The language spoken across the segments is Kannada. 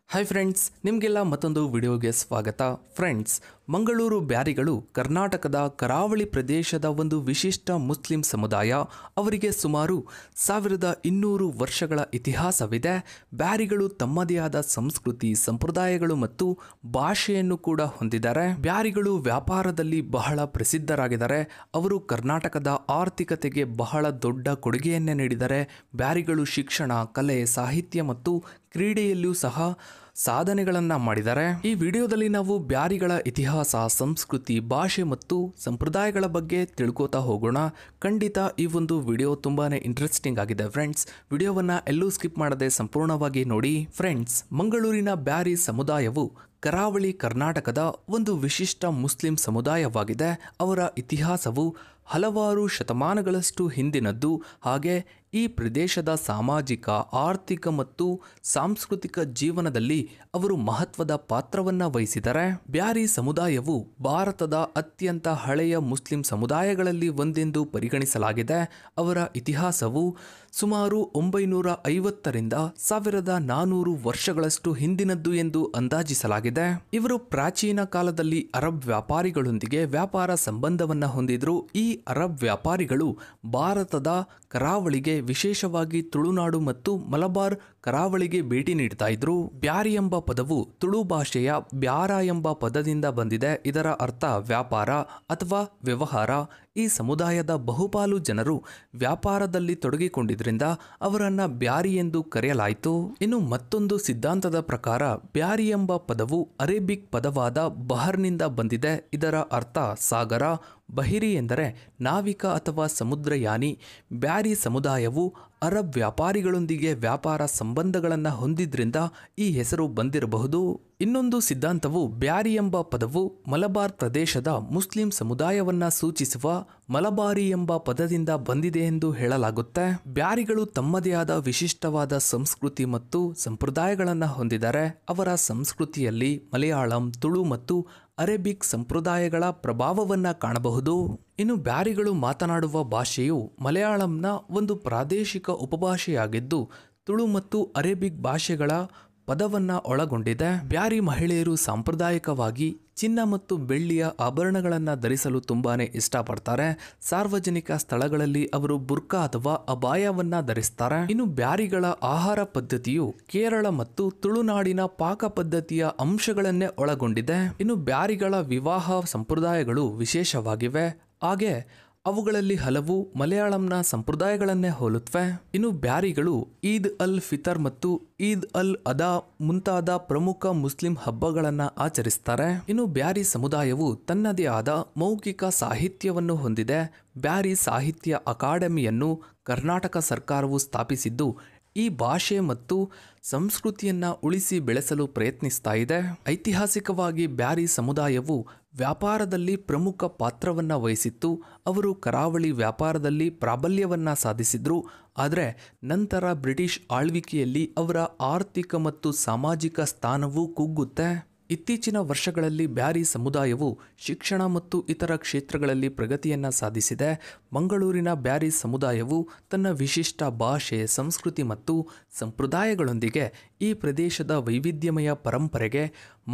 ಹಾಯ್ ಫ್ರೆಂಡ್ಸ್, ನಿಮಗೆಲ್ಲ ಮತ್ತೊಂದು ವಿಡಿಯೋಗೆ ಸ್ವಾಗತ. ಫ್ರೆಂಡ್ಸ್, ಮಂಗಳೂರು ಬ್ಯಾರಿಗಳು ಕರ್ನಾಟಕದ ಕರಾವಳಿ ಪ್ರದೇಶದ ಒಂದು ವಿಶಿಷ್ಟ ಮುಸ್ಲಿಂ ಸಮುದಾಯ. ಅವರಿಗೆ ಸುಮಾರು 1200 ವರ್ಷಗಳ ಇತಿಹಾಸವಿದೆ. ಬ್ಯಾರಿಗಳು ತಮ್ಮದೇ ಆದ ಸಂಸ್ಕೃತಿ, ಸಂಪ್ರದಾಯಗಳು ಮತ್ತು ಭಾಷೆಯನ್ನು ಕೂಡ ಹೊಂದಿದ್ದಾರೆ. ಬ್ಯಾರಿಗಳು ವ್ಯಾಪಾರದಲ್ಲಿ ಬಹಳ ಪ್ರಸಿದ್ಧರಾಗಿದ್ದಾರೆ. ಅವರು ಕರ್ನಾಟಕದ ಆರ್ಥಿಕತೆಗೆ ಬಹಳ ದೊಡ್ಡ ಕೊಡುಗೆಯನ್ನೇ ನೀಡಿದ್ದಾರೆ. ಬ್ಯಾರಿಗಳು ಶಿಕ್ಷಣ, ಕಲೆ, ಸಾಹಿತ್ಯ ಮತ್ತು ಕ್ರೀಡೆಯಲ್ಲಿಯೂ ಸಹ ಸಾಧನೆಗಳನ್ನು ಮಾಡಿದ್ದಾರೆ. ಈ ವಿಡಿಯೋದಲ್ಲಿ ನಾವು ಬ್ಯಾರಿಗಳ ಇತಿಹಾಸ, ಸಂಸ್ಕೃತಿ, ಭಾಷೆ ಮತ್ತು ಸಂಪ್ರದಾಯಗಳ ಬಗ್ಗೆ ತಿಳ್ಕೋತಾ ಹೋಗೋಣ. ಖಂಡಿತ ಈ ಒಂದು ವಿಡಿಯೋ ತುಂಬಾನೇ ಇಂಟ್ರೆಸ್ಟಿಂಗ್ ಆಗಿದೆ ಫ್ರೆಂಡ್ಸ್. ವಿಡಿಯೋವನ್ನ ಎಲ್ಲೂ ಸ್ಕಿಪ್ ಮಾಡದೆ ಸಂಪೂರ್ಣವಾಗಿ ನೋಡಿ. ಫ್ರೆಂಡ್ಸ್, ಮಂಗಳೂರಿನ ಬ್ಯಾರಿ ಸಮುದಾಯವು ಕರಾವಳಿ ಕರ್ನಾಟಕದ ಒಂದು ವಿಶಿಷ್ಟ ಮುಸ್ಲಿಂ ಸಮುದಾಯವಾಗಿದೆ. ಅವರ ಇತಿಹಾಸವು ಹಲವಾರು ಶತಮಾನಗಳಷ್ಟು ಹಿಂದಿನದ್ದು. ಹಾಗೆ ಈ ಪ್ರದೇಶದ ಸಾಮಾಜಿಕ, ಆರ್ಥಿಕ ಮತ್ತು ಸಾಂಸ್ಕೃತಿಕ ಜೀವನದಲ್ಲಿ ಅವರು ಮಹತ್ವದ ಪಾತ್ರವನ್ನು ವಹಿಸಿದ್ದಾರೆ. ಬ್ಯಾರಿ ಸಮುದಾಯವು ಭಾರತದ ಅತ್ಯಂತ ಹಳೆಯ ಮುಸ್ಲಿಂ ಸಮುದಾಯಗಳಲ್ಲಿ ಒಂದೆಂದು ಪರಿಗಣಿಸಲಾಗಿದೆ. ಅವರ ಇತಿಹಾಸವು ಸುಮಾರು 950ರಿಂದ 1400 ವರ್ಷಗಳಷ್ಟು ಹಿಂದಿನದ್ದು ಎಂದು ಅಂದಾಜಿಸಲಾಗಿದೆ. ಇವರು ಪ್ರಾಚೀನ ಕಾಲದಲ್ಲಿ ಅರಬ್ ವ್ಯಾಪಾರಿಗಳೊಂದಿಗೆ ವ್ಯಾಪಾರ ಸಂಬಂಧವನ್ನು ಹೊಂದಿದ್ರು. ಈ ಅರಬ್ ವ್ಯಾಪಾರಿಗಳು ಭಾರತದ ಕರಾವಳಿಗೆ, ವಿಶೇಷವಾಗಿ ತುಳುನಾಡು ಮತ್ತು ಮಲಬಾರ್ ಕರಾವಳಿಗೆ ಭೇಟಿ ನೀಡ್ತಾ ಇದ್ರು. ಬ್ಯಾರಿ ಎಂಬ ಪದವು ತುಳು ಭಾಷೆಯ ಬ್ಯಾರ ಎಂಬ ಪದದಿಂದ ಬಂದಿದೆ. ಇದರ ಅರ್ಥ ವ್ಯಾಪಾರ ಅಥವಾ ವ್ಯವಹಾರ. ಈ ಸಮುದಾಯದ ಬಹುಪಾಲು ಜನರು ವ್ಯಾಪಾರದಲ್ಲಿ ತೊಡಗಿಕೊಂಡಿದ್ರಿಂದ ಅವರನ್ನ ಬ್ಯಾರಿ ಎಂದು ಕರೆಯಲಾಯಿತು. ಇನ್ನು ಮತ್ತೊಂದು ಸಿದ್ಧಾಂತದ ಪ್ರಕಾರ ಬ್ಯಾರಿ ಎಂಬ ಪದವು ಅರೇಬಿಕ್ ಪದವಾದ ಬಹರ್ನಿಂದ ಬಂದಿದೆ. ಇದರ ಅರ್ಥ ಸಾಗರ. ಬಹಿರಿ ಎಂದರೆ ನಾವಿಕ ಅಥವಾ ಸಮುದ್ರಯಾನಿ. ಬ್ಯಾರಿ ಸಮುದಾಯವು ಅರಬ್ ವ್ಯಾಪಾರಿಗಳೊಂದಿಗೆ ವ್ಯಾಪಾರ ಸಂಬಂಧಗಳನ್ನು ಹೊಂದಿದ್ರಿಂದ ಈ ಹೆಸರು ಬಂದಿರಬಹುದು. ಇನ್ನೊಂದು ಸಿದ್ಧಾಂತವು ಬ್ಯಾರಿ ಎಂಬ ಪದವು ಮಲಬಾರ್ ಪ್ರದೇಶದ ಮುಸ್ಲಿಂ ಸಮುದಾಯವನ್ನ ಸೂಚಿಸುವ ಮಲಬಾರಿ ಎಂಬ ಪದದಿಂದ ಬಂದಿದೆ ಎಂದು ಹೇಳಲಾಗುತ್ತೆ. ಬ್ಯಾರಿಗಳು ತಮ್ಮದೇ ಆದ ವಿಶಿಷ್ಟವಾದ ಸಂಸ್ಕೃತಿ ಮತ್ತು ಸಂಪ್ರದಾಯಗಳನ್ನು ಹೊಂದಿದ್ದಾರೆ. ಅವರ ಸಂಸ್ಕೃತಿಯಲ್ಲಿ ಮಲಯಾಳಂ, ತುಳು ಮತ್ತು ಅರೇಬಿಕ್ ಸಂಪ್ರದಾಯಗಳ ಪ್ರಭಾವವನ್ನು ಕಾಣಬಹುದು. ಇನ್ನು ಬ್ಯಾರಿಗಳು ಮಾತನಾಡುವ ಭಾಷೆಯು ಮಲಯಾಳಂನ ಒಂದು ಪ್ರಾದೇಶಿಕ ಉಪಭಾಷೆಯಾಗಿದ್ದು ತುಳು ಮತ್ತು ಅರೇಬಿಕ್ ಭಾಷೆಗಳ ಪದವನ್ನು ಒಳಗೊಂಡಿದೆ. ಬ್ಯಾರಿ ಮಹಿಳೆಯರು ಸಾಂಪ್ರದಾಯಿಕವಾಗಿ ಚಿನ್ನ ಮತ್ತು ಬೆಳ್ಳಿಯ ಆಭರಣಗಳನ್ನು ಧರಿಸಲು ತುಂಬಾನೇ ಇಷ್ಟಪಡ್ತಾರೆ. ಸಾರ್ವಜನಿಕ ಸ್ಥಳಗಳಲ್ಲಿ ಅವರು ಬುರ್ಕಾ ಅಥವಾ ಅಬಾಯವನ್ನ ಧರಿಸ್ತಾರೆ. ಇನ್ನು ಬ್ಯಾರಿಗಳ ಆಹಾರ ಪದ್ಧತಿಯು ಕೇರಳ ಮತ್ತು ತುಳುನಾಡಿನ ಪಾಕ ಪದ್ಧತಿಯ ಅಂಶಗಳನ್ನೇ ಒಳಗೊಂಡಿದೆ. ಇನ್ನು ಬ್ಯಾರಿಗಳ ವಿವಾಹ ಸಂಪ್ರದಾಯಗಳು ವಿಶೇಷವಾಗಿವೆ. ಹಾಗೆ ಅವುಗಳಲ್ಲಿ ಹಲವು ಮಲಯಾಳಂನ ಸಂಪ್ರದಾಯಗಳನ್ನೇ ಹೋಲುತ್ತವೆ. ಇನ್ನು ಬ್ಯಾರಿಗಳು ಈದ್ ಅಲ್ ಫಿತರ್ ಮತ್ತು ಈದ್ ಅಲ್ ಅದಾ ಮುಂತಾದ ಪ್ರಮುಖ ಮುಸ್ಲಿಂ ಹಬ್ಬಗಳನ್ನು ಆಚರಿಸ್ತಾರೆ. ಇನ್ನು ಬ್ಯಾರಿ ಸಮುದಾಯವು ತನ್ನದೇ ಆದ ಮೌಖಿಕ ಸಾಹಿತ್ಯವನ್ನು ಹೊಂದಿದೆ. ಬ್ಯಾರಿ ಸಾಹಿತ್ಯ ಅಕಾಡೆಮಿಯನ್ನು ಕರ್ನಾಟಕ ಸರ್ಕಾರವು ಸ್ಥಾಪಿಸಿದ್ದು ಈ ಭಾಷೆ ಮತ್ತು ಸಂಸ್ಕೃತಿಯನ್ನ ಉಳಿಸಿ ಬೆಳೆಸಲು ಪ್ರಯತ್ನಿಸ್ತಾ ಇದೆ. ಐತಿಹಾಸಿಕವಾಗಿ ಬ್ಯಾರಿ ಸಮುದಾಯವು ವ್ಯಾಪಾರದಲ್ಲಿ ಪ್ರಮುಖ ಪಾತ್ರವನ್ನು ವಹಿಸಿತ್ತು. ಅವರು ಕರಾವಳಿ ವ್ಯಾಪಾರದಲ್ಲಿ ಪ್ರಾಬಲ್ಯವನ್ನ ಸಾಧಿಸಿದ್ರು. ಆದರೆ ನಂತರ ಬ್ರಿಟಿಷ್ ಆಳ್ವಿಕೆಯಲ್ಲಿ ಅವರ ಆರ್ಥಿಕ ಮತ್ತು ಸಾಮಾಜಿಕ ಸ್ಥಾನವು ಕುಗ್ಗುತ್ತೆ. ಇತ್ತೀಚಿನ ವರ್ಷಗಳಲ್ಲಿ ಬ್ಯಾರಿ ಸಮುದಾಯವು ಶಿಕ್ಷಣ ಮತ್ತು ಇತರ ಕ್ಷೇತ್ರಗಳಲ್ಲಿ ಪ್ರಗತಿಯನ್ನು ಸಾಧಿಸಿದೆ. ಮಂಗಳೂರಿನ ಬ್ಯಾರಿ ಸಮುದಾಯವು ತನ್ನ ವಿಶಿಷ್ಟ ಭಾಷೆ, ಸಂಸ್ಕೃತಿ ಮತ್ತು ಸಂಪ್ರದಾಯಗಳೊಂದಿಗೆ ಈ ಪ್ರದೇಶದ ವೈವಿಧ್ಯಮಯ ಪರಂಪರೆಗೆ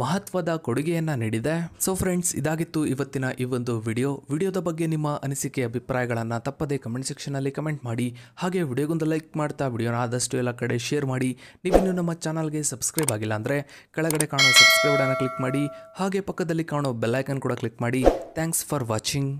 ಮಹತ್ವದ ಕೊಡುಗೆಯನ್ನು ನೀಡಿದೆ. ಸೊ ಫ್ರೆಂಡ್ಸ್, ಇದಾಗಿತ್ತು ಇವತ್ತಿನ ಈ ಒಂದು ವಿಡಿಯೋದ ಬಗ್ಗೆ ನಿಮ್ಮ ಅನಿಸಿಕೆ, ಅಭಿಪ್ರಾಯಗಳನ್ನು ತಪ್ಪದೇ ಕಮೆಂಟ್ ಸೆಕ್ಷನಲ್ಲಿ ಕಮೆಂಟ್ ಮಾಡಿ. ಹಾಗೆ ವಿಡಿಯೋಗೊಂದು ಲೈಕ್ ಮಾಡ್ತಾ ವಿಡಿಯೋನ ಆದಷ್ಟು ಎಲ್ಲ ಕಡೆ ಶೇರ್ ಮಾಡಿ. ನೀವಿನ್ನೂ ನಮ್ಮ ಚಾನಲ್ಗೆ ಸಬ್ಸ್ಕ್ರೈಬ್ ಆಗಿಲ್ಲ ಅಂದರೆ ಕೆಳಗಡೆ ಕಾಣೋ ಸಬ್ಸ್ಕ್ರೈಬ್ ಬಟನ್ ಕ್ಲಿಕ್ ಮಾಡಿ. ಹಾಗೆ ಪಕ್ಕದಲ್ಲಿ ಕಾಣೋ ಬೆಲ್ ಐಕಾನ್ ಕೂಡ ಕ್ಲಿಕ್ ಮಾಡಿ. Thanks for watching.